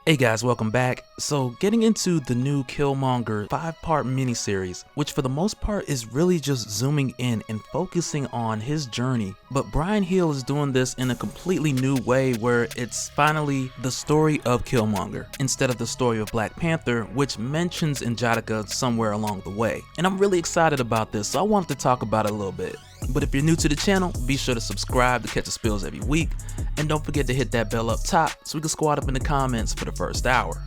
Hey guys, welcome back. So getting into the new Killmonger 5-part miniseries, which for the most part is really just zooming in and focusing on his journey. But Bryan Hill is doing this in a completely new way where it's finally the story of Killmonger instead of the story of Black Panther, which mentions Injatica somewhere along the way. And I'm really excited about this, so I wanted to talk about it a little bit. But if you're new to the channel, be sure to subscribe to catch the spills every week, and don't forget to hit that bell up top so we can squad up in the comments for the first hour.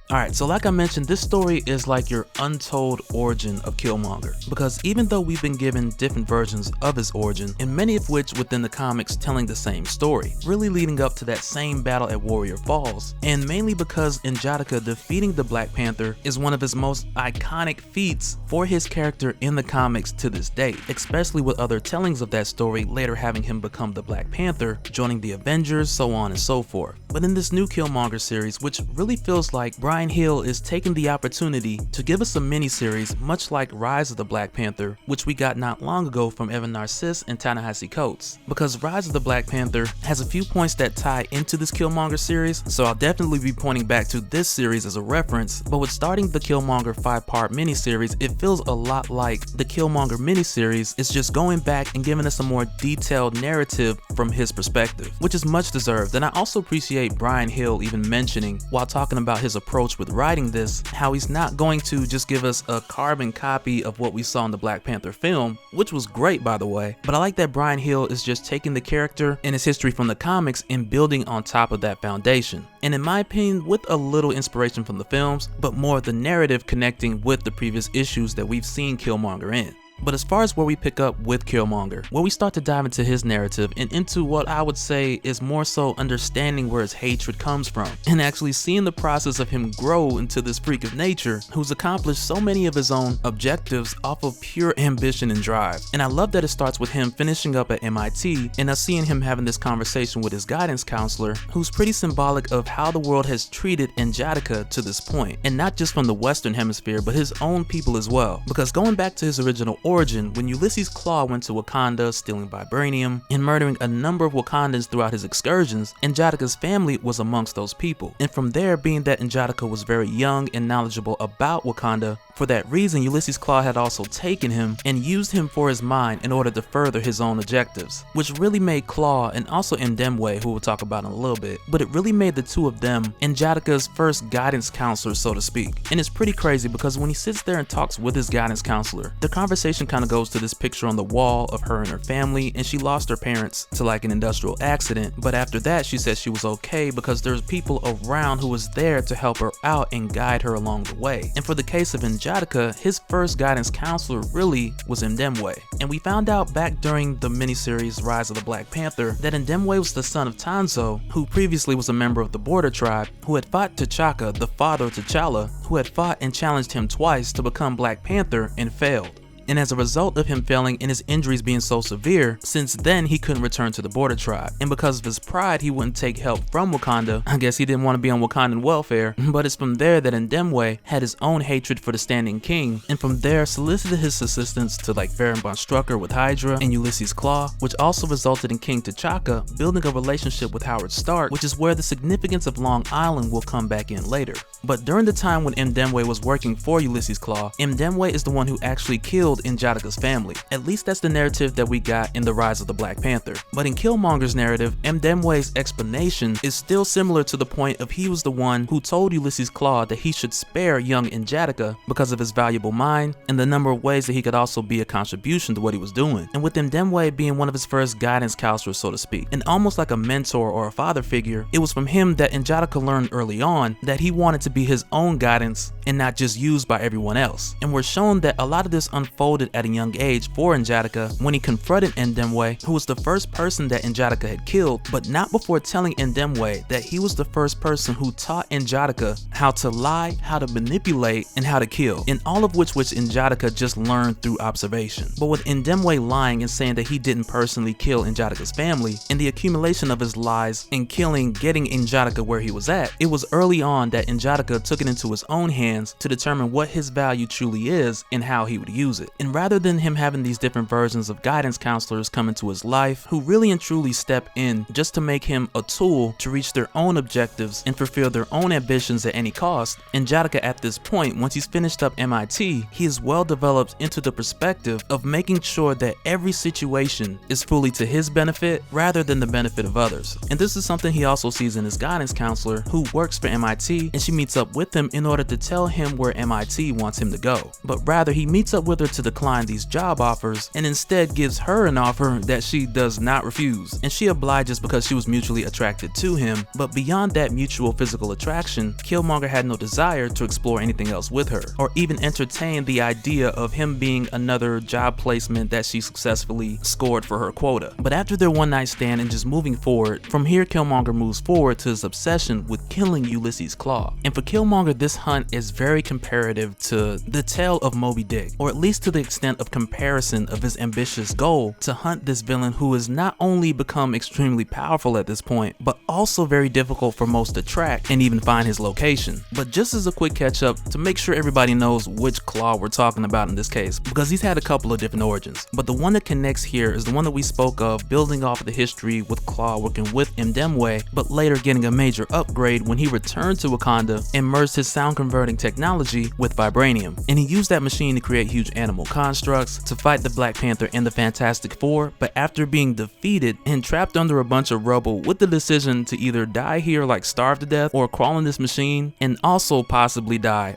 Alright, so like I mentioned, this story is like your untold origin of Killmonger, because even though we've been given different versions of his origin, and many of which within the comics telling the same story, really leading up to that same battle at Warrior Falls, and mainly because Injatica defeating the Black Panther is one of his most iconic feats for his character in the comics to this day, especially with other tellings of that story later having him become the Black Panther, joining the Avengers, so on and so forth. But in this new Killmonger series, which really feels like Bryan Hill is taking the opportunity to give us a mini-series much like Rise of the Black Panther, which we got not long ago from Evan Narcisse and Ta-Nehisi Coates. Because Rise of the Black Panther has a few points that tie into this Killmonger series, so I'll definitely be pointing back to this series as a reference, but with starting the Killmonger 5-part mini-series, it feels a lot like the Killmonger mini-series is just going back and giving us a more detailed narrative from his perspective, which is much deserved. And I also appreciate Bryan Hill even mentioning, while talking about his approach with writing this, how he's not going to just give us a carbon copy of what we saw in the Black Panther film, which was great by the way, but I like that Bryan Hill is just taking the character and his history from the comics and building on top of that foundation. And in my opinion, with a little inspiration from the films, but more of the narrative connecting with the previous issues that we've seen Killmonger in. But as far as where we pick up with Killmonger, where we start to dive into his narrative and into what I would say is more so understanding where his hatred comes from, and actually seeing the process of him grow into this freak of nature who's accomplished so many of his own objectives off of pure ambition and drive. And I love that it starts with him finishing up at MIT and us seeing him having this conversation with his guidance counselor, who's pretty symbolic of how the world has treated Injatica to this point, and not just from the Western Hemisphere but his own people as well. Because going back to his original origin, when Ulysses Klaue went to Wakanda stealing vibranium and murdering a number of Wakandans throughout his excursions, Injatica's family was amongst those people. And from there, being that Injatica was very young and knowledgeable about Wakanda, for that reason Ulysses Klaue had also taken him and used him for his mind in order to further his own objectives, which really made Klaue, and also Ndemwe, who we'll talk about in a little bit, but it really made the two of them Injatica's first guidance counselors, so to speak. And it's pretty crazy because when he sits there and talks with his guidance counselor, the conversation kind of goes to this picture on the wall of her and her family, and she lost her parents to like an industrial accident, but after that she said she was okay because there's people around who was there to help her out and guide her along the way. And for the case of Injatica, his first guidance counselor really was Ndemwe. And we found out back during the miniseries Rise of the Black Panther that Ndemwe was the son of Tanzo, who previously was a member of the Border Tribe, who had fought T'Chaka, the father of T'Challa, who had fought and challenged him twice to become Black Panther and failed. And as a result of him failing and his injuries being so severe, since then he couldn't return to the Border Tribe. And because of his pride, he wouldn't take help from Wakanda. I guess he didn't want to be on Wakandan welfare. But it's from there that Ndemwe had his own hatred for the Standing King, and from there solicited his assistance to like Baron von Strucker with Hydra and Ulysses Klaue, which also resulted in King T'Chaka building a relationship with Howard Stark, which is where the significance of Long Island will come back in later. But during the time when Ndemwe was working for Ulysses Klaue, Ndemwe is the one who actually killed Injatica's family. At least that's the narrative that we got in the Rise of the Black Panther. But in Killmonger's narrative, Ndemwe's explanation is still similar to the point of he was the one who told Ulysses Klaue that he should spare young Injatica because of his valuable mind and the number of ways that he could also be a contribution to what he was doing. And with Ndemwe being one of his first guidance counselors, so to speak, and almost like a mentor or a father figure, it was from him that Injatica learned early on that he wanted to be his own guidance and not just used by everyone else. And we're shown that a lot of this unfolded at a young age for Injatica when he confronted Ndemwe, who was the first person that Injatica had killed, but not before telling Ndemwe that he was the first person who taught Injatica how to lie, how to manipulate, and how to kill, and all of which Injatica just learned through observation. But with Ndemwe lying and saying that he didn't personally kill Injatica's family, and the accumulation of his lies and killing getting Injatica where he was at, it was early on that Injatica took it into his own hands to determine what his value truly is and how he would use it. And rather than him having these different versions of guidance counselors come into his life who really and truly step in just to make him a tool to reach their own objectives and fulfill their own ambitions at any cost, Angelica at this point, once he's finished up MIT, he is well developed into the perspective of making sure that every situation is fully to his benefit rather than the benefit of others. And this is something he also sees in his guidance counselor who works for MIT, and she meets up with him in order to tell him where MIT wants him to go. But rather, he meets up with her to decline these job offers and instead gives her an offer that she does not refuse. And she obliges because she was mutually attracted to him, but beyond that mutual physical attraction, Killmonger had no desire to explore anything else with her, or even entertain the idea of him being another job placement that she successfully scored for her quota. But after their one night stand and just moving forward, from here Killmonger moves forward to his obsession with killing Ulysses Klaue. And for Killmonger, this hunt is very comparative to the tale of Moby Dick, or at least to the extent of comparison of his ambitious goal to hunt this villain who has not only become extremely powerful at this point, but also very difficult for most to track and even find his location. But just as a quick catch up to make sure everybody knows which Klaue we're talking about in this case, because he's had a couple of different origins, but the one that connects here is the one that we spoke of, building off of the history with Klaue working with Mdemwe, but later getting a major upgrade when he returned to Wakanda and merged his sound converting technology with vibranium. And he used that machine to create huge animal constructs to fight the Black Panther and the Fantastic Four, but after being defeated and trapped under a bunch of rubble with the decision to either die here like starve to death or crawl in this machine and also possibly die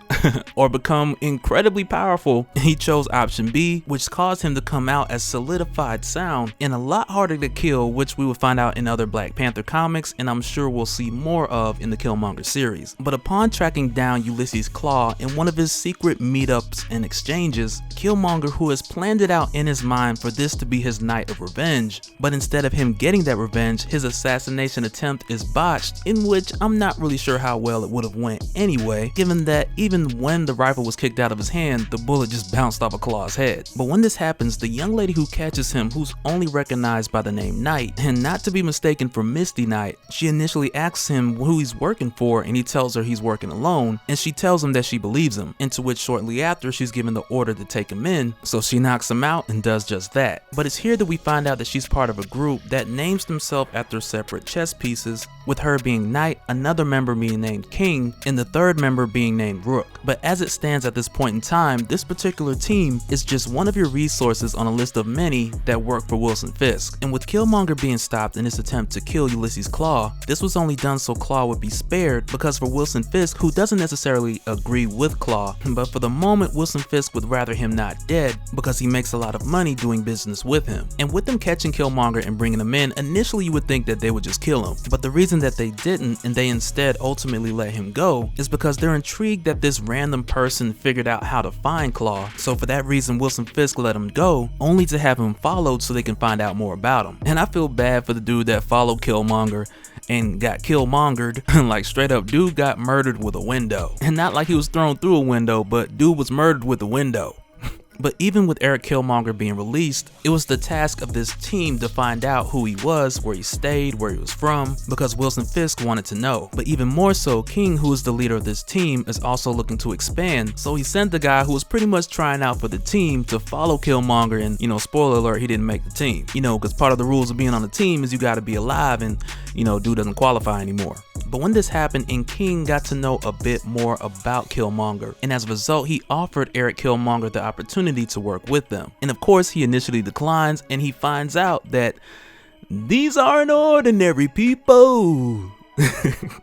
or become incredibly powerful, he chose option B, which caused him to come out as solidified sound and a lot harder to kill, which we will find out in other Black Panther comics and I'm sure we'll see more of in the Killmonger series. But upon tracking down Ulysses Klaue in one of his secret meetups and exchanges, Killmonger, who has planned it out in his mind for this to be his night of revenge, but instead of him getting that revenge, his assassination attempt is botched, in which I'm not really sure how well it would have went anyway, given that even when the rifle was kicked out of his hand, the bullet just bounced off of Klaue's head. But when this happens, the young lady who catches him, who's only recognized by the name Knight, and not to be mistaken for Misty Knight, she initially asks him who he's working for and he tells her he's working alone, and she tells him that she believes him, into which shortly after she's given the order to take him in, so she knocks him out and does just that. But it's here that we find out that she's part of a group that names themselves after separate chess pieces, with her being Knight, another member being named King, and the third member being named Rook. But as it stands at this point in time, this particular team is just one of your resources on a list of many that work for Wilson Fisk. And with Killmonger being stopped in his attempt to kill Ulysses Klaue, this was only done so Klaue would be spared, because for Wilson Fisk, who doesn't necessarily agree with Klaue, but for the moment Wilson Fisk would rather him not dead because he makes a lot of money doing business with him. And with them catching Killmonger and bringing him in, initially you would think that they would just kill him, but the reason that they didn't and they instead ultimately let him go is because they're intrigued that this random person figured out how to find Klaue. So for that reason, Wilson Fisk let him go, only to have him followed so they can find out more about him. And I feel bad for the dude that followed Killmonger and got Killmongered. Like straight up, dude got murdered with a window. And not like he was thrown through a window, but dude was murdered with a window. But even with Eric Killmonger being released, it was the task of this team to find out who he was, where he stayed, where he was from, because Wilson Fisk wanted to know. But even more so, King, who is the leader of this team, is also looking to expand, so he sent the guy who was pretty much trying out for the team to follow Killmonger, and spoiler alert, he didn't make the team. Because part of the rules of being on the team is you gotta be alive and, dude doesn't qualify anymore. But when this happened and King got to know a bit more about Killmonger, and as a result he offered Eric Killmonger the opportunity to work with them. And of course he initially declines, and he finds out that these aren't ordinary people.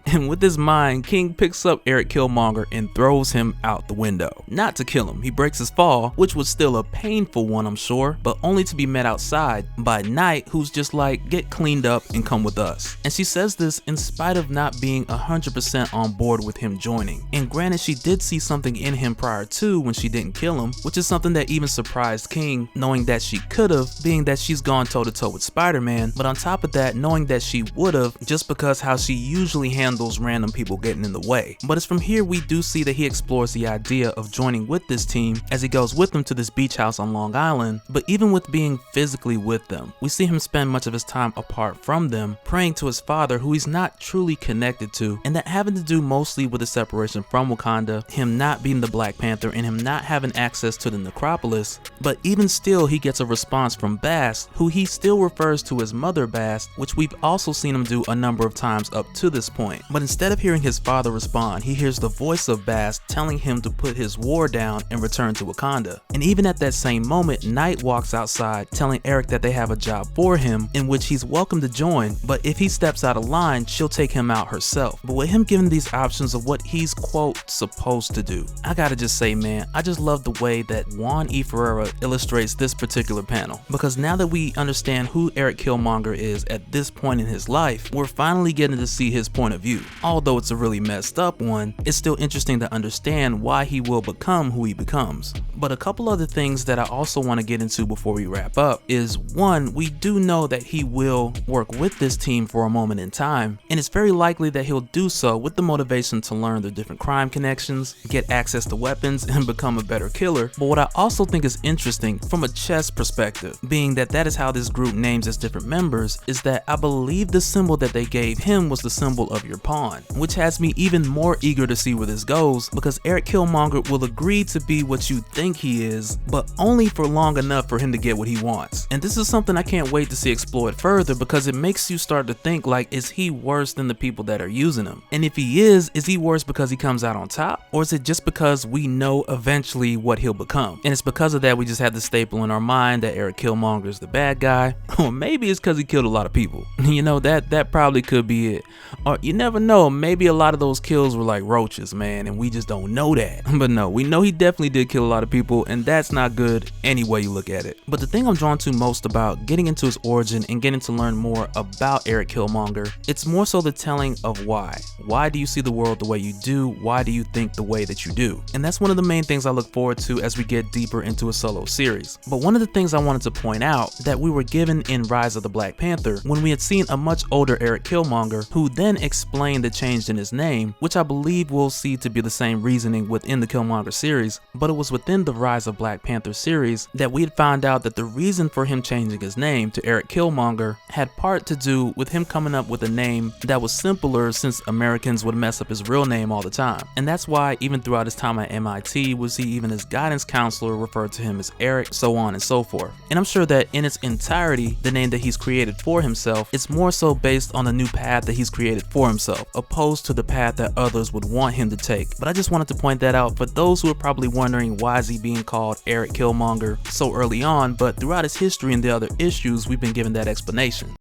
And with his mind, King picks up Eric Killmonger and throws him out the window. Not to kill him, he breaks his fall, which was still a painful one I'm sure, but only to be met outside by Knight, who's just like, get cleaned up and come with us. And she says this in spite of not being 100% on board with him joining. And granted, she did see something in him prior to when she didn't kill him, which is something that even surprised King, knowing that she could've, being that she's gone toe to toe with Spider-Man, but on top of that, knowing that she would've, just because how she usually handles random people getting in the way. But it's from here we do see that he explores the idea of joining with this team as he goes with them to this beach house on Long Island. But even with being physically with them, we see him spend much of his time apart from them, praying to his father who he's not truly connected to, and that having to do mostly with the separation from Wakanda, him not being the Black Panther, and him not having access to the necropolis. But even still, he gets a response from Bast, who he still refers to as Mother Bast, which we've also seen him do a number of times up to this point. But instead of hearing his father respond, he hears the voice of Bast telling him to put his war down and return to Wakanda. And even at that same moment, Knight walks outside telling Eric that they have a job for him in which he's welcome to join, but if he steps out of line, she'll take him out herself. But with him given these options of what he's quote supposed to do, I gotta just say, man, I just love the way that Juan E. Ferreira illustrates this particular panel, because now that we understand who Eric Killmonger is at this point in his life, we're finally getting to see his point of view. Although it's a really messed up one, it's still interesting to understand why he will become who he becomes. But a couple other things that I also want to get into before we wrap up is, one, we do know that he will work with this team for a moment in time, and it's very likely that he'll do so with the motivation to learn their different crime connections, get access to weapons, and become a better killer. But what I also think is interesting from a chess perspective, being that that is how this group names its different members, is that I believe the symbol that they gave him was the symbol of your pawn, which has me even more eager to see where this goes, because Eric Killmonger will agree to be what you think he is, but only for long enough for him to get what he wants. And this is something I can't wait to see explored further, because it makes you start to think, like, is he worse than the people that are using him? And if he is he worse because he comes out on top? Or is it just because we know eventually what he'll become? And it's because of that we just have the staple in our mind that Eric Killmonger is the bad guy. Or maybe it's because he killed a lot of people. You know, that probably could be it. Or you never know, maybe a lot of those kills were like roaches, man, and we just don't know that. But no, we know he definitely did kill a lot of people, and that's not good any way you look at it. But the thing I'm drawn to most about getting into his origin and getting to learn more about Eric Killmonger, it's more so the telling of why. Why do you see the world the way you do? Why do you think the way that you do? And that's one of the main things I look forward to as we get deeper into a solo series. But one of the things I wanted to point out that we were given in Rise of the Black Panther, when we had seen a much older Eric Killmonger, who then explained the change in his name, which I believe we'll see to be the same reasoning within the Killmonger series, but it was within the Rise of Black Panther series that we had found out that the reason for him changing his name to Eric Killmonger had part to do with him coming up with a name that was simpler, since Americans would mess up his real name all the time. And that's why even throughout his time at MIT, we see even his guidance counselor referred to him as Eric, so on and so forth. And I'm sure that in its entirety, the name that he's created for himself is more so based on the new path that he's created for himself, opposed to the path that others would want him to take. But I just wanted to point that out for those who are probably wondering, why is he being called Eric Killmonger so early on? But throughout his history and the other issues, we've been given that explanation.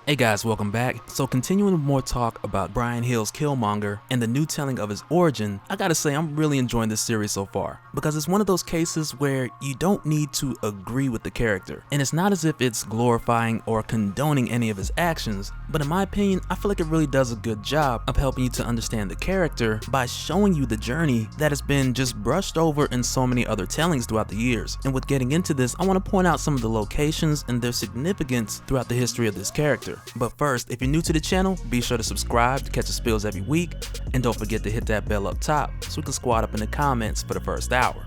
Hey guys, welcome back. So continuing with more talk about Bryan Hill's Killmonger and the new telling of his origin, I gotta say I'm really enjoying this series so far, because it's one of those cases where you don't need to agree with the character, and it's not as if it's glorifying or condoning any of his actions, but in my opinion, I feel like it really does a good job of helping you to understand the character by showing you the journey that has been just brushed over in so many other tellings throughout the years. And with getting into this, I want to point out some of the locations and their significance throughout the history of this character. But first, if you're new to the channel, be sure to subscribe to catch the spills every week, and don't forget to hit that bell up top so we can squad up in the comments for the first hour.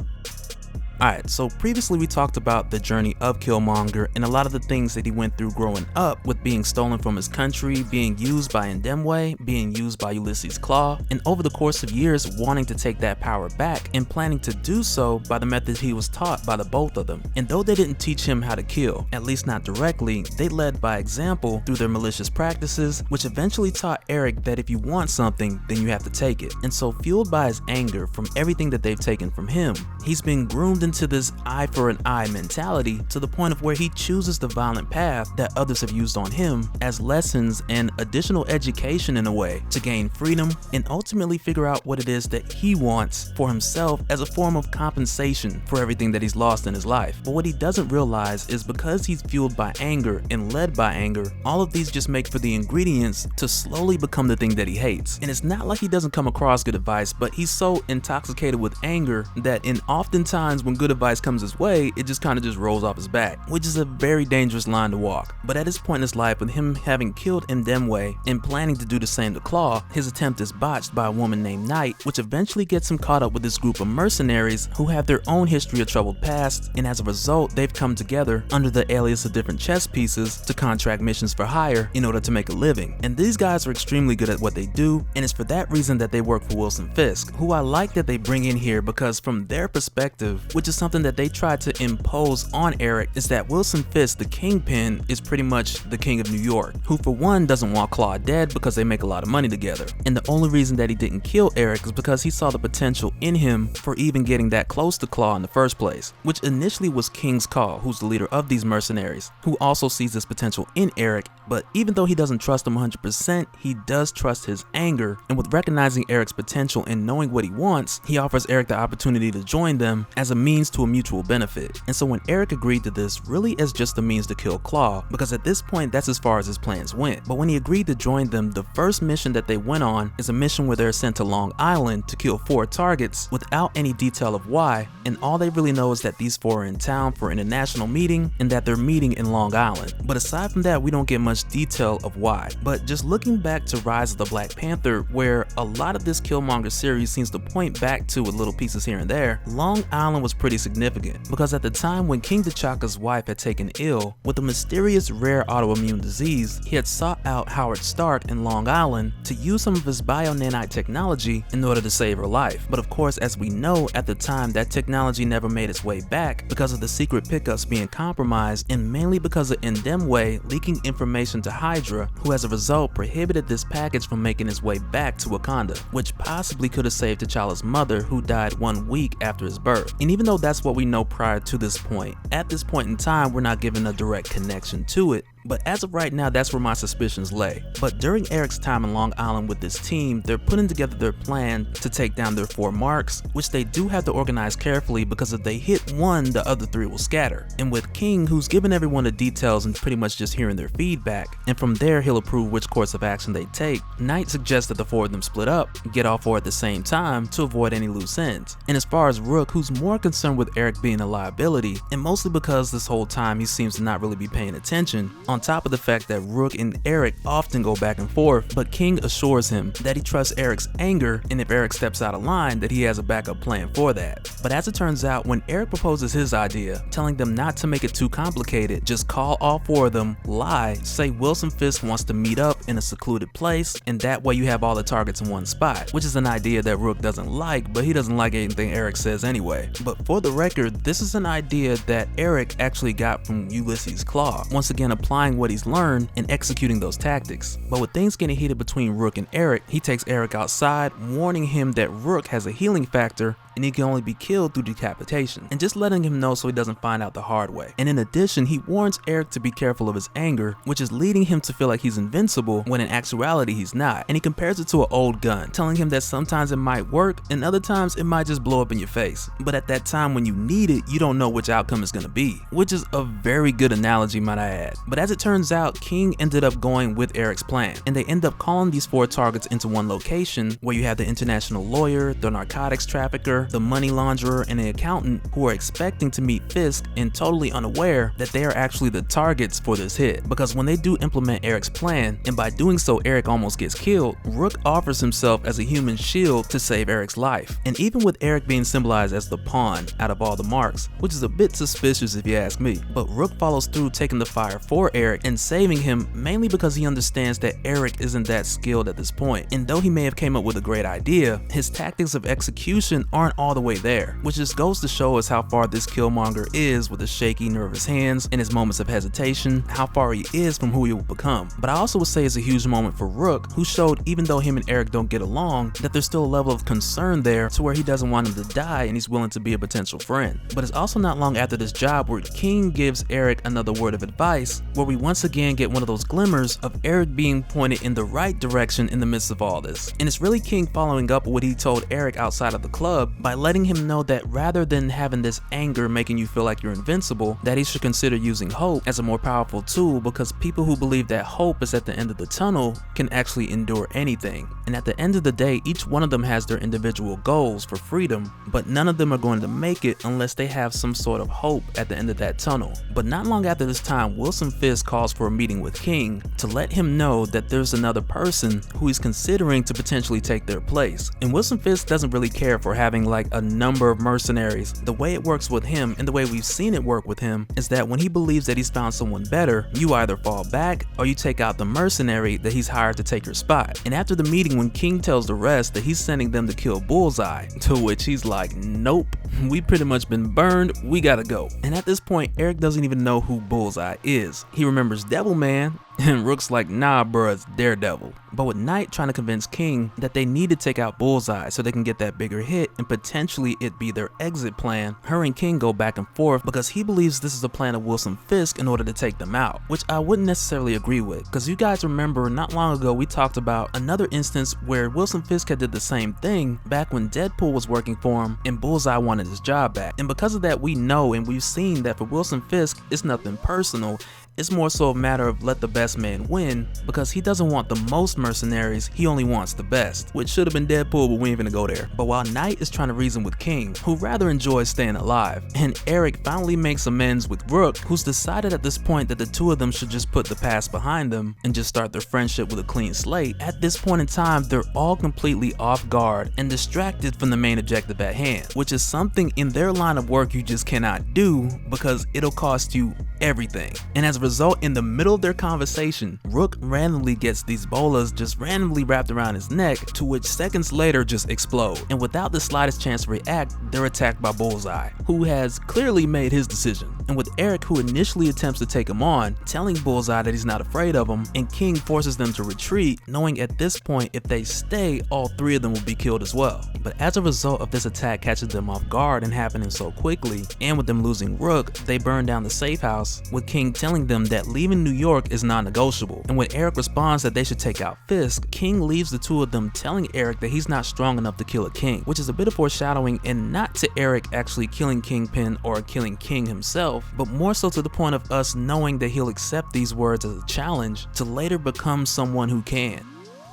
Alright, so previously we talked about the journey of Killmonger and a lot of the things that he went through growing up, with being stolen from his country, being used by Ndemwe, being used by Ulysses Claw, and over the course of years wanting to take that power back and planning to do so by the methods he was taught by the both of them. And though they didn't teach him how to kill, at least not directly, they led by example through their malicious practices, which eventually taught Eric that if you want something, then you have to take it. And so, fueled by his anger from everything that they've taken from him, he's been groomed into this eye for an eye mentality, to the point of where he chooses the violent path that others have used on him as lessons and additional education in a way to gain freedom and ultimately figure out what it is that he wants for himself as a form of compensation for everything that he's lost in his life. But what he doesn't realize is, because he's fueled by anger and led by anger, all of these just make for the ingredients to slowly become the thing that he hates. And it's not like he doesn't come across good advice, but he's so intoxicated with anger that oftentimes when good advice comes his way, it just kind of just rolls off his back, which is a very dangerous line to walk. But at this point in his life, with him having killed Ndemwe and planning to do the same to Claw, his attempt is botched by a woman named Knight, which eventually gets him caught up with this group of mercenaries who have their own history of troubled past, and as a result, they've come together under the alias of different chess pieces to contract missions for hire in order to make a living. And these guys are extremely good at what they do, and it's for that reason that they work for Wilson Fisk, who I like that they bring in here, because from their perspective, which is something that they tried to impose on Eric, is that Wilson Fisk, the Kingpin, is pretty much the king of New York, who for one doesn't want Claw dead because they make a lot of money together. And the only reason that he didn't kill Eric is because he saw the potential in him for even getting that close to Claw in the first place, which initially was King's Call, who's the leader of these mercenaries, who also sees this potential in Eric. But even though he doesn't trust him 100%, he does trust his anger, and with recognizing Eric's potential and knowing what he wants, he offers Eric the opportunity to join them as a means to a mutual benefit. And so when Eric agreed to this really as just a means to kill Claw, because at this point that's as far as his plans went, but when he agreed to join them, the first mission that they went on is a mission where they're sent to Long Island to kill 4 targets without any detail of why, and all they really know is that these 4 are in town for an international meeting and that they're meeting in Long Island. But aside from that, we don't get much detail of why. But just looking back to Rise of the Black Panther, where a lot of this Killmonger series seems to point back to with little pieces here and there, Long Island was pretty significant, because at the time when King T'Chaka's wife had taken ill with a mysterious rare autoimmune disease, he had sought out Howard Stark in Long Island to use some of his bio-nanite technology in order to save her life. But of course, as we know, at the time that technology never made its way back because of the secret pickups being compromised, and mainly because of Ndemwe leaking information to Hydra, who as a result prohibited this package from making its way back to Wakanda, which possibly could have saved T'Challa's mother, who died 1 week after his birth. And even though that's what we know prior to this point, at this point in time we're not given a direct connection to it. But as of right now, that's where my suspicions lay. But during Eric's time in Long Island with this team, they're putting together their plan to take down their 4 marks, which they do have to organize carefully, because if they hit one, the other 3 will scatter. And with King, who's given everyone the details and pretty much just hearing their feedback, and from there he'll approve which course of action they take, Knight suggests that the 4 of them split up, get all 4 at the same time to avoid any loose ends. And as far as Rook, who's more concerned with Eric being a liability, and mostly because this whole time he seems to not really be paying attention, on top of the fact that Rook and Eric often go back and forth, but King assures him that he trusts Eric's anger, and if Eric steps out of line, that he has a backup plan for that. But as it turns out, when Eric proposes his idea, telling them not to make it too complicated, just call all 4 of them, lie, say Wilson Fisk wants to meet up in a secluded place, and that way you have all the targets in one spot, which is an idea that Rook doesn't like, but he doesn't like anything Eric says anyway. But for the record, this is an idea that Eric actually got from Ulysses Claw, once again applying what he's learned and executing those tactics. But with things getting heated between Rook and Eric, he takes Eric outside, warning him that Rook has a healing factor and he can only be killed through decapitation, and just letting him know so he doesn't find out the hard way. And in addition, he warns Eric to be careful of his anger, which is leading him to feel like he's invincible when in actuality he's not. And he compares it to an old gun, telling him that sometimes it might work and other times it might just blow up in your face, but at that time when you need it, you don't know which outcome is going to be, which is a very good analogy, might I add. But as it turns out, King ended up going with Eric's plan, and they end up calling these 4 targets into one location, where you have the international lawyer, the narcotics trafficker, the money launderer, and the accountant, who are expecting to meet Fisk and totally unaware that they are actually the targets for this hit. Because when they do implement Eric's plan, and by doing so Eric almost gets killed, Rook offers himself as a human shield to save Eric's life. And even with Eric being symbolized as the pawn out of all the marks, which is a bit suspicious if you ask me, but Rook follows through, taking the fire for Eric and saving him, mainly because he understands that Eric isn't that skilled at this point. And though he may have came up with a great idea, his tactics of execution aren't all the way there, which just goes to show us how far this Killmonger is with his shaky, nervous hands and his moments of hesitation, how far he is from who he will become. But I also would say it's a huge moment for Rook, who showed, even though him and Eric don't get along, that there's still a level of concern there to where he doesn't want him to die and he's willing to be a potential friend. But it's also not long after this job where King gives Eric another word of advice, where we once again get one of those glimmers of Eric being pointed in the right direction in the midst of all this. And it's really King following up what he told Eric outside of the club by letting him know that rather than having this anger making you feel like you're invincible, that he should consider using hope as a more powerful tool, because people who believe that hope is at the end of the tunnel can actually endure anything. And at the end of the day, each one of them has their individual goals for freedom, but none of them are going to make it unless they have some sort of hope at the end of that tunnel. But not long after this time, Wilson Fisk calls for a meeting with King to let him know that there's another person who he's considering to potentially take their place. And Wilson Fisk doesn't really care for having like a number of mercenaries. The way it works with him, and the way we've seen it work with him, is that when he believes that he's found someone better, you either fall back or you take out the mercenary that he's hired to take your spot. And after the meeting, when King tells the rest that he's sending them to kill Bullseye, to which he's like, nope, we pretty much been burned, we gotta go. And at this point, Eric doesn't even know who Bullseye is. He remembers Devilman, and Rook's like, nah bruh, it's Daredevil. But with Knight trying to convince King that they need to take out Bullseye so they can get that bigger hit and potentially it be their exit plan, her and King go back and forth because he believes this is a plan of Wilson Fisk in order to take them out, which I wouldn't necessarily agree with, because you guys remember not long ago we talked about another instance where Wilson Fisk had did the same thing back when Deadpool was working for him and Bullseye wanted his job back. And because of that, we know and we've seen that for Wilson Fisk, it's nothing personal. It's more so a matter of let the best man win, because he doesn't want the most mercenaries, he only wants the best, which should have been Deadpool, but we ain't gonna go there. But while Knight is trying to reason with King, who rather enjoys staying alive, and Eric finally makes amends with Rook, who's decided at this point that the two of them should just put the past behind them and just start their friendship with a clean slate, at this point in time they're all completely off guard and distracted from the main objective at hand, which is something in their line of work you just cannot do because it'll cost you everything. And as a result, in the middle of their conversation, Rook randomly gets these bolas just randomly wrapped around his neck, to which seconds later just explode. And without the slightest chance to react, they're attacked by Bullseye, who has clearly made his decision. And with Eric, who initially attempts to take him on, telling Bullseye that he's not afraid of him, and King forces them to retreat, knowing at this point if they stay, all three of them will be killed as well. But as a result of this attack catching them off guard and happening so quickly, and with them losing Rook, they burn down the safe house, with King telling them that leaving New York is non-negotiable. And when Eric responds that they should take out Fisk, King leaves the two of them telling Eric that he's not strong enough to kill a king, which is a bit of foreshadowing, and not to Eric actually killing Kingpin or killing King himself, but more so to the point of us knowing that he'll accept these words as a challenge to later become someone who can.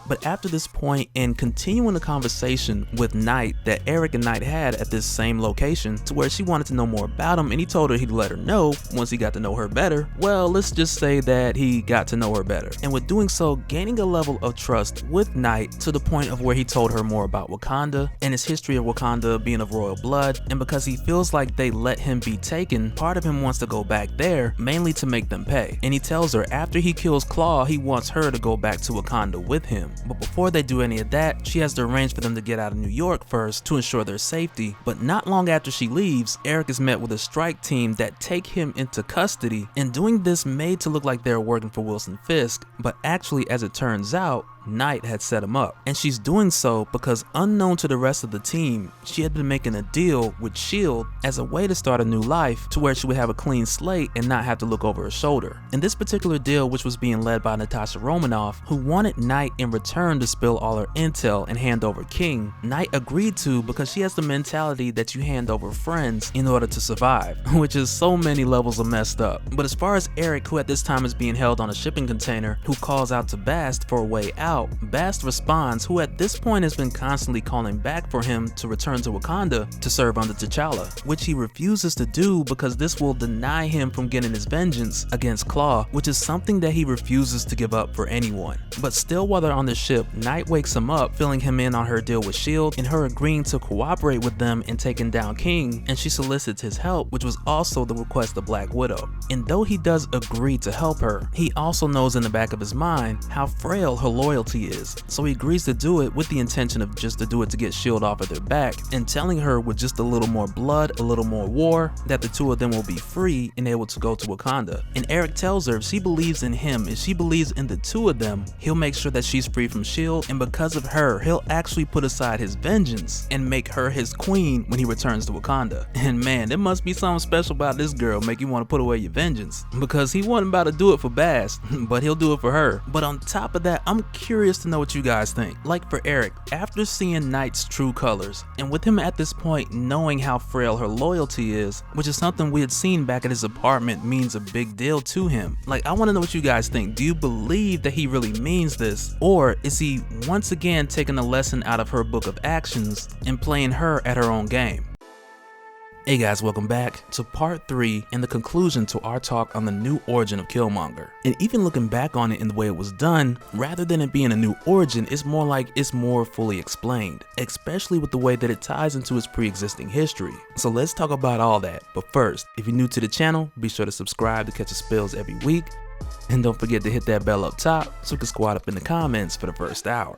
But after this point, and continuing the conversation with Knight that Eric and Knight had at this same location, to where she wanted to know more about him and he told her he'd let her know once he got to know her better, well, let's just say that he got to know her better. And with doing so, gaining a level of trust with Knight to the point of where he told her more about Wakanda and his history of Wakanda being of royal blood, and because he feels like they let him be taken, part of him wants to go back there, mainly to make them pay. And he tells her after he kills Claw, he wants her to go back to Wakanda with him. But before they do any of that, she has to arrange for them to get out of New York first to ensure their safety. But not long after she leaves, Eric is met with a strike team that take him into custody, and doing this made to look like they're working for Wilson Fisk, but actually, as it turns out, Knight had set him up. And she's doing so because, unknown to the rest of the team, she had been making a deal with S.H.I.E.L.D. as a way to start a new life, to where she would have a clean slate and not have to look over her shoulder. In this particular deal, which was being led by Natasha Romanoff, who wanted Knight in return to spill all her intel and hand over King, Knight agreed to because she has the mentality that you hand over friends in order to survive, which is so many levels of messed up. But as far as Eric, who at this time is being held on a shipping container, who calls out to Bast for a way out, Bast responds, who at this point has been constantly calling back for him to return to Wakanda to serve under T'Challa, which he refuses to do because this will deny him from getting his vengeance against Claw, which is something that he refuses to give up for anyone. But still, while they're on the ship, Knight wakes him up, filling him in on her deal with S.H.I.E.L.D. and her agreeing to cooperate with them in taking down King, and she solicits his help, which was also the request of Black Widow. And though he does agree to help her, he also knows in the back of his mind how frail her loyalty loyalty is. So he agrees to do it with the intention of just to do it to get S.H.I.E.L.D. off of their back, and telling her with just a little more blood, a little more war, that the two of them will be free and able to go to Wakanda. And Eric tells her if she believes in him, if she believes in the two of them, he'll make sure that she's free from S.H.I.E.L.D., and because of her, he'll actually put aside his vengeance and make her his queen when he returns to Wakanda. And man, there must be something special about this girl make you want to put away your vengeance, because he wasn't about to do it for Bast, but he'll do it for her. But on top of that, I'm curious to know what you guys think. Like for Eric, after seeing Knight's true colors, and with him at this point knowing how frail her loyalty is, which is something we had seen back at his apartment means a big deal to him. Like, I want to know what you guys think. Do you believe that he really means this, or is he once again taking a lesson out of her book of actions and playing her at her own game? Hey guys, welcome back to part 3 and the conclusion to our talk on the new origin of Killmonger. And even looking back on it in the way it was done, rather than it being a new origin, it's more like it's more fully explained, especially with the way that it ties into his pre-existing history. So let's talk about all that. But first, if you're new to the channel, be sure to subscribe to catch the spills every week. And don't forget to hit that bell up top so we can squat up in the comments for the first hour.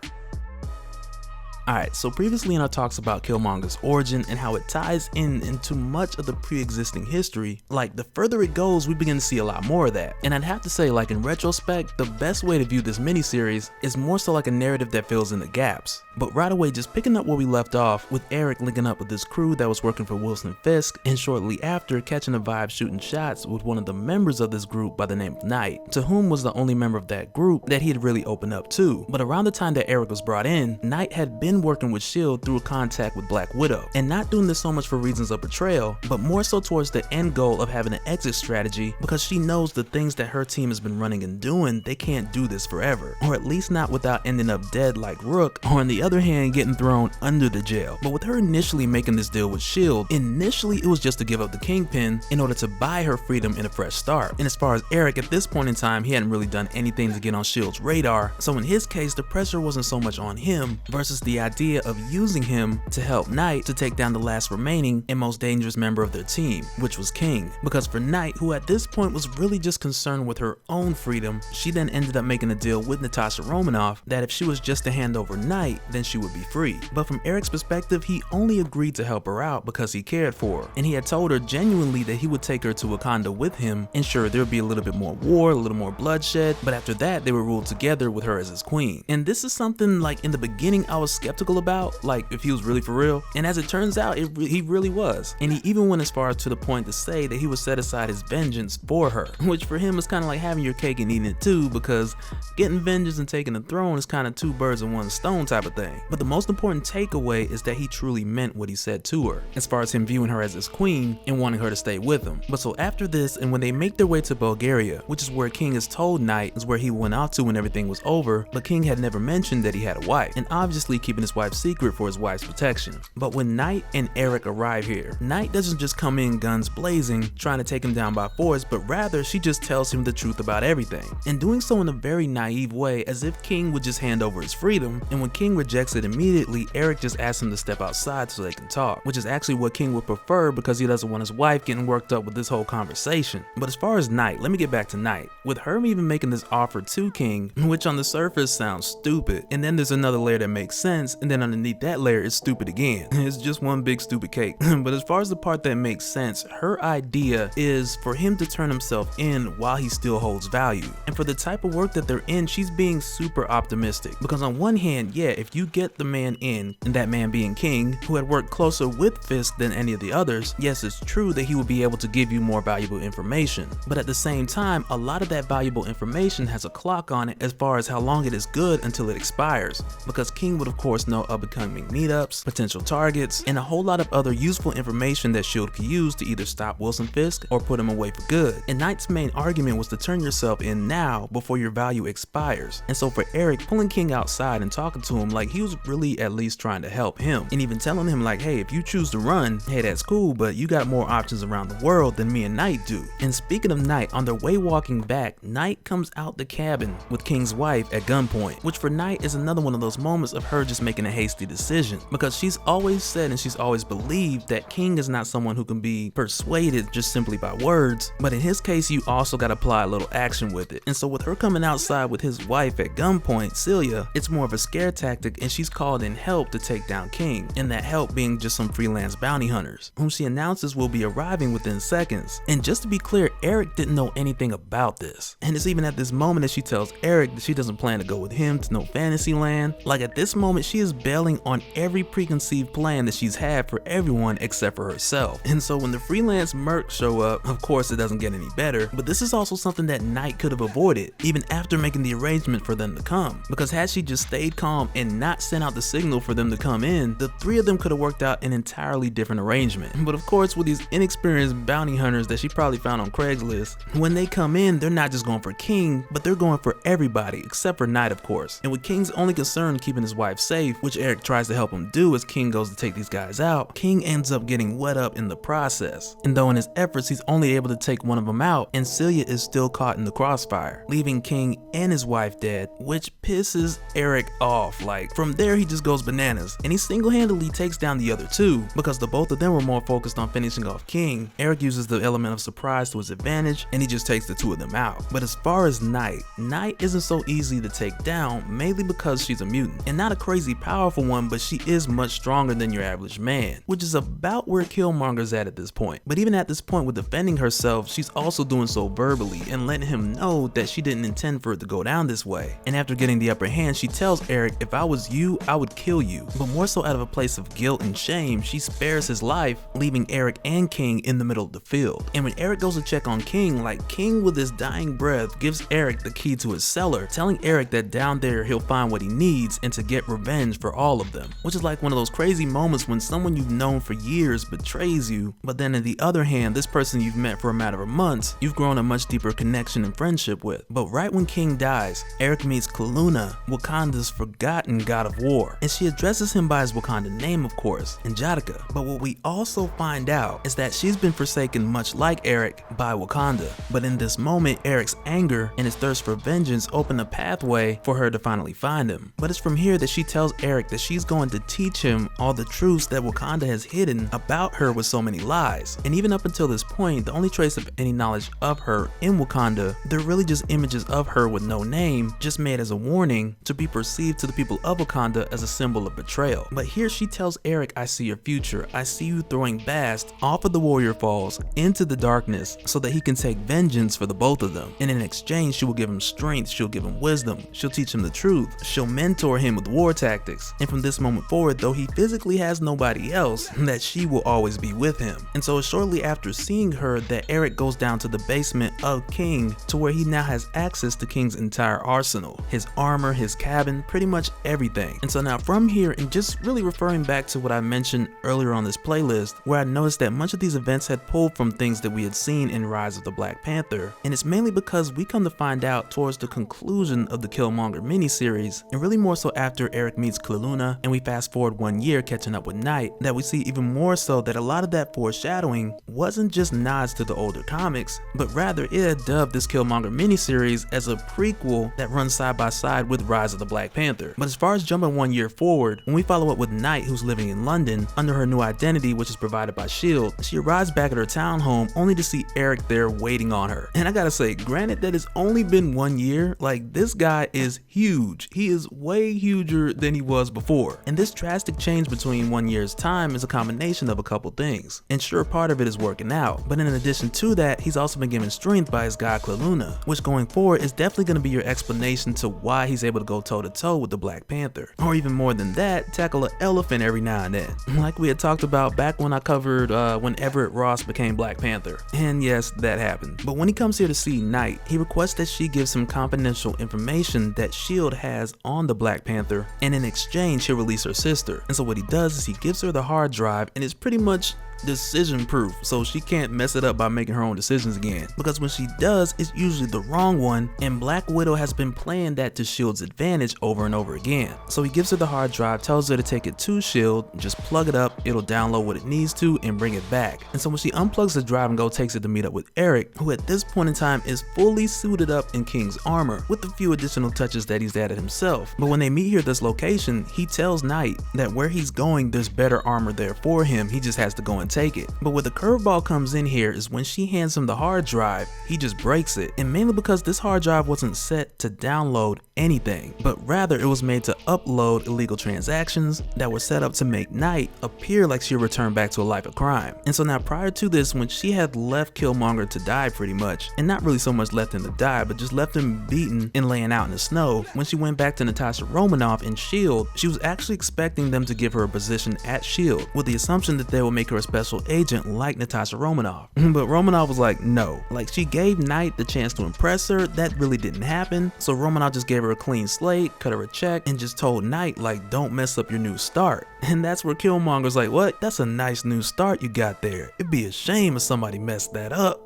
Alright, so previously in our talks about Killmonger's origin and how it ties into much of the pre-existing history, like the further it goes, we begin to see a lot more of that. And I'd have to say, like in retrospect, the best way to view this miniseries is more so like a narrative that fills in the gaps. But right away, just picking up where we left off with Eric linking up with this crew that was working for Wilson Fisk, and shortly after catching a vibe shooting shots with one of the members of this group by the name of Knight, to whom was the only member of that group that he had really opened up to. But around the time that Eric was brought in, Knight had been working with S.H.I.E.L.D. through a contact with Black Widow, and not doing this so much for reasons of betrayal, but more so towards the end goal of having an exit strategy, because she knows the things that her team has been running and doing, they can't do this forever, or at least not without ending up dead like Rook, or on the other hand getting thrown under the jail. But with her initially making this deal with S.H.I.E.L.D., initially it was just to give up the Kingpin in order to buy her freedom and a fresh start. And as far as Eric, at this point in time, he hadn't really done anything to get on S.H.I.E.L.D.'s radar, so in his case the pressure wasn't so much on him versus the idea of using him to help Knight to take down the last remaining and most dangerous member of their team, which was King. Because for Knight, who at this point was really just concerned with her own freedom, she then ended up making a deal with Natasha Romanoff that if she was just to hand over Knight, then she would be free. But from Eric's perspective, he only agreed to help her out because he cared for her, and he had told her genuinely that he would take her to Wakanda with him, and sure, there would be a little bit more war, a little more bloodshed, but after that they would rule together with her as his queen. And this is something like in the beginning I was skeptical about, like if he was really for real, and as it turns out he really was. And he even went as far as to the point to say that he would set aside his vengeance for her, which for him is kind of like having your cake and eating it too, because getting vengeance and taking the throne is kind of two birds in one stone type of thing. But the most important takeaway is that he truly meant what he said to her, as far as him viewing her as his queen and wanting her to stay with him. But so after this, and when they make their way to Bulgaria, which is where King is told Knight is where he went out to when everything was over, but King had never mentioned that he had a wife, and obviously keeping his wife's secret for his wife's protection. But when Knight and Eric arrive here, Knight doesn't just come in guns blazing trying to take him down by force, but rather she just tells him the truth about everything, and doing so in a very naive way, as if King would just hand over his freedom. And when King rejects it immediately, Eric just asks him to step outside so they can talk, which is actually what King would prefer because he doesn't want his wife getting worked up with this whole conversation. But as far as Knight, let me get back to Knight. With her even making this offer to King, which on the surface sounds stupid, and then there's another layer that makes sense, and then underneath that layer is stupid again. It's just one big stupid cake. But as far as the part that makes sense, her idea is for him to turn himself in while he still holds value. And for the type of work that they're in, she's being super optimistic, because on one hand, yeah, if you get the man in, and that man being King, who had worked closer with Fisk than any of the others, yes, it's true that he would be able to give you more valuable information, but at the same time, a lot of that valuable information has a clock on it as far as how long it is good until it expires, because King would of course know up-and-coming meetups, potential targets, and a whole lot of other useful information that S.H.I.E.L.D. could use to either stop Wilson Fisk or put him away for good. And Knight's main argument was to turn yourself in now before your value expires. And so for Eric, pulling King outside and talking to him, like he was really at least trying to help him, and even telling him like, hey, if you choose to run, hey, that's cool, but you got more options around the world than me and Knight do. And speaking of Knight, on their way walking back, Knight comes out the cabin with King's wife at gunpoint, which for Knight is another one of those moments of her just making a hasty decision, because she's always said and she's always believed that King is not someone who can be persuaded just simply by words, but in his case you also gotta apply a little action with it. And so with her coming outside with his wife at gunpoint, Celia, it's more of a scare tactic, and she's called in help to take down King, and that help being just some freelance bounty hunters, whom she announces will be arriving within seconds. And just to be clear, Eric didn't know anything about this, and it's even at this moment that she tells Eric that she doesn't plan to go with him to no fantasy land. Like at this moment she is bailing on every preconceived plan that she's had for everyone except for herself. And so when the freelance mercs show up, of course it doesn't get any better, but this is also something that Knight could have avoided even after making the arrangement for them to come, because had she just stayed calm and not sent out the signal for them to come in, the three of them could have worked out an entirely different arrangement. But of course with these inexperienced bounty hunters that she probably found on Craigslist, when they come in they're not just going for King, but they're going for everybody except for Knight, of course. And with King's only concern keeping his wife safe, which Eric tries to help him do as King goes to take these guys out, King ends up getting wet up in the process. And though in his efforts he's only able to take one of them out, and Celia is still caught in the crossfire, leaving King and his wife dead, which pisses Eric off. Like from there he just goes bananas, and he single-handedly takes down the other two. Because the both of them were more focused on finishing off King, Eric uses the element of surprise to his advantage, and he just takes the two of them out. But as far as Knight isn't so easy to take down, mainly because she's a mutant, and not a crazy powerful one, but she is much stronger than your average man, which is about where Killmonger's at this point. But even at this point with defending herself, she's also doing so verbally and letting him know that she didn't intend for it to go down this way. And after getting the upper hand, she tells Eric, if I was you, I would kill you. But more so out of a place of guilt and shame, she spares his life, leaving Eric and King in the middle of the field. And when Eric goes to check on King, like King with his dying breath gives Eric the key to his cellar, telling Eric that down there he'll find what he needs and to get revenge for all of them, which is like one of those crazy moments when someone you've known for years betrays you, but then on the other hand, this person you've met for a matter of months, you've grown a much deeper connection and friendship with. But right when King dies, Eric meets Kaluna, Wakanda's forgotten god of war, and she addresses him by his Wakanda name, of course, Njadika. But what we also find out is that she's been forsaken much like Eric by Wakanda. But in this moment, Eric's anger and his thirst for vengeance open a pathway for her to finally find him. But it's from here that she tells Eric that she's going to teach him all the truths that Wakanda has hidden about her with so many lies. And even up until this point, the only trace of any knowledge of her in Wakanda, they're really just images of her with no name, just made as a warning to be perceived to the people of Wakanda as a symbol of betrayal. But here she tells Eric, I see your future. I see you throwing Bast off of the Warrior Falls into the darkness so that he can take vengeance for the both of them. And in exchange, she will give him strength, she'll give him wisdom, she'll teach him the truth, she'll mentor him with war tactics. And from this moment forward, though he physically has nobody else, that she will always be with him. And so shortly after seeing her that Eric goes down to the basement of King, to where he now has access to King's entire arsenal, his armor, his cabin, pretty much everything. And so now from here, and just really referring back to what I mentioned earlier on this playlist, where I noticed that much of these events had pulled from things that we had seen in Rise of the Black Panther, and it's mainly because we come to find out towards the conclusion of the Killmonger miniseries, and really more so after Eric meets Kaluna, and we fast forward 1 year catching up with Knight, that we see even more so that a lot of that foreshadowing wasn't just nods to the older comics, but rather it had dubbed this Killmonger miniseries as a prequel that runs side by side with Rise of the Black Panther. But as far as jumping 1 year forward, when we follow up with Knight, who's living in London under her new identity, which is provided by S.H.I.E.L.D., she arrives back at her townhome only to see Eric there waiting on her. And I gotta say, granted that it's only been 1 year, like this guy is huge. He is way huger than he was before. And this drastic change between 1 year's time is a combination of a couple things. And sure, part of it is working out, but in addition to that, he's also been given strength by his god Kaluna, which going forward is definitely going to be your explanation to why he's able to go toe to toe with the Black Panther. Or even more than that, tackle an elephant every now and then, like we had talked about back when I covered when Everett Ross became Black Panther. And yes, that happened. But when he comes here to see Knight, he requests that she gives him confidential information that S.H.I.E.L.D. has on the Black Panther, and in exchange he'll release her sister. And so what he does is he gives her the hard drive, and it's pretty much decision proof, so she can't mess it up by making her own decisions again. Because when she does, it's usually the wrong one, and Black Widow has been playing that to S.H.I.E.L.D.'s advantage over and over again. So he gives her the hard drive, tells her to take it to S.H.I.E.L.D., just plug it up, it'll download what it needs to and bring it back. And so when she unplugs the drive and takes it to meet up with Eric, who at this point in time is fully suited up in King's armor, with a few additional touches that he's added himself. But when they meet here at this location, he tells Knight that where he's going, there's better armor there for him, he just has to go and take it. But where the curveball comes in here is when she hands him the hard drive, he just breaks it, and mainly because this hard drive wasn't set to download anything, but rather it was made to upload illegal transactions that were set up to make Knight appear like she'll return back to a life of crime. And so now prior to this, when she had left Killmonger to die pretty much, and not really so much left him to die, but just left him beaten and laying out in the snow, when she went back to Natasha Romanoff in S.H.I.E.L.D., she was actually expecting them to give her a position at S.H.I.E.L.D. with the assumption that they would make her a special agent like Natasha Romanoff. But Romanoff was like, no. Like, she gave Knight the chance to impress her, that really didn't happen, so Romanoff just gave her a clean slate, cut her a check, and just told Knight, like, don't mess up your new start. And that's where Killmonger's like, what? That's a nice new start you got there. It'd be a shame if somebody messed that up.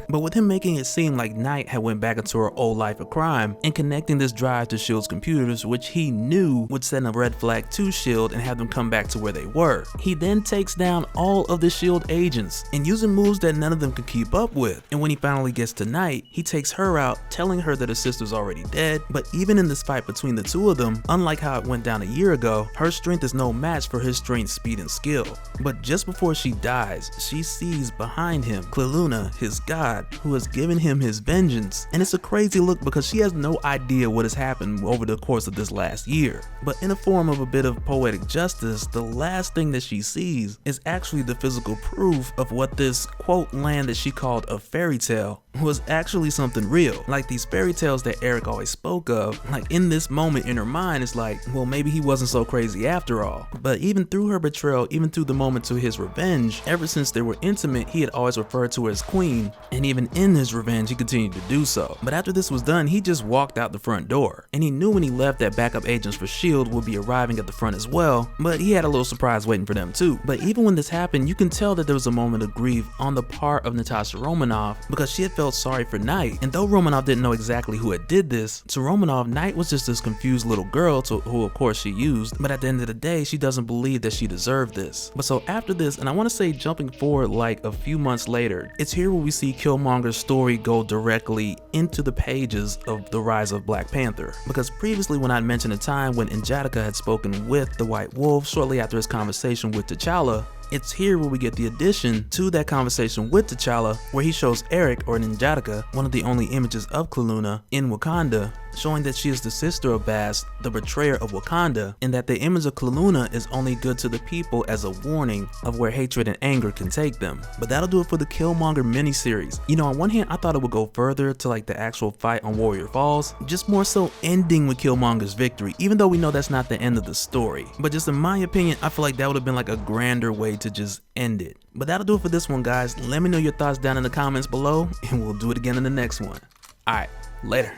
But with him making it seem like Knight had went back into her old life of crime and connecting this drive to S.H.I.E.L.D.'s computers, which he knew would send a red flag to S.H.I.E.L.D. and have them come back to where they were. He then takes down all of the S.H.I.E.L.D. agents and using moves that none of them could keep up with. And when he finally gets to Knight, he takes her out, telling her that her sister's already dead. But even in this fight between the two of them, unlike how it went down a year ago, her strength is no match for his strength, speed, and skill. But just before she dies, she sees behind him Cleluna, his god, who has given him his vengeance. And it's a crazy look because she has no idea what has happened over the course of this last year. But in a form of a bit of poetic justice, the last thing that she sees is actually the physical proof of what this quote land that she called a fairy tale was actually something real. Like these fairy tales that Eric always spoke of, like in this moment in her mind, it's like, well, maybe he wasn't so crazy after all. But even through her betrayal, even through the moment to his revenge, ever since they were intimate, he had always referred to her as queen, and even in his revenge, he continued to do so. But after this was done, he just walked out the front door, and he knew when he left that backup agents for S.H.I.E.L.D. would be arriving at the front as well, but he had a little surprise waiting for them too. But even when this happened, you can tell that there was a moment of grief on the part of Natasha Romanoff because she had felt sorry for Knight, and though Romanoff didn't know exactly who had did this, to Romanoff, Knight was just this confused little girl who of course she used, but at the end of the day, she doesn't believe that she deserved this. But so after this, and I want to say jumping forward like a few months later, it's here where we see Killmonger's story go directly into the pages of the rise of Black Panther. Because previously when I mentioned a time when N'Jadaka had spoken with the White Wolf shortly after his conversation with T'Challa, it's here where we get the addition to that conversation with T'Challa, where he shows Eric, or N'Jadaka, one of the only images of Cleluna in Wakanda, showing that she is the sister of Bast, the betrayer of Wakanda, and that the image of Cleluna is only good to the people as a warning of where hatred and anger can take them. But that'll do it for the Killmonger miniseries. You know, on one hand, I thought it would go further to like the actual fight on Warrior Falls, just more so ending with Killmonger's victory, even though we know that's not the end of the story. But just in my opinion, I feel like that would have been like a grander way to just end it. But that'll do it for this one, guys. Let me know your thoughts down in the comments below, and we'll do it again in the next one. Alright, later.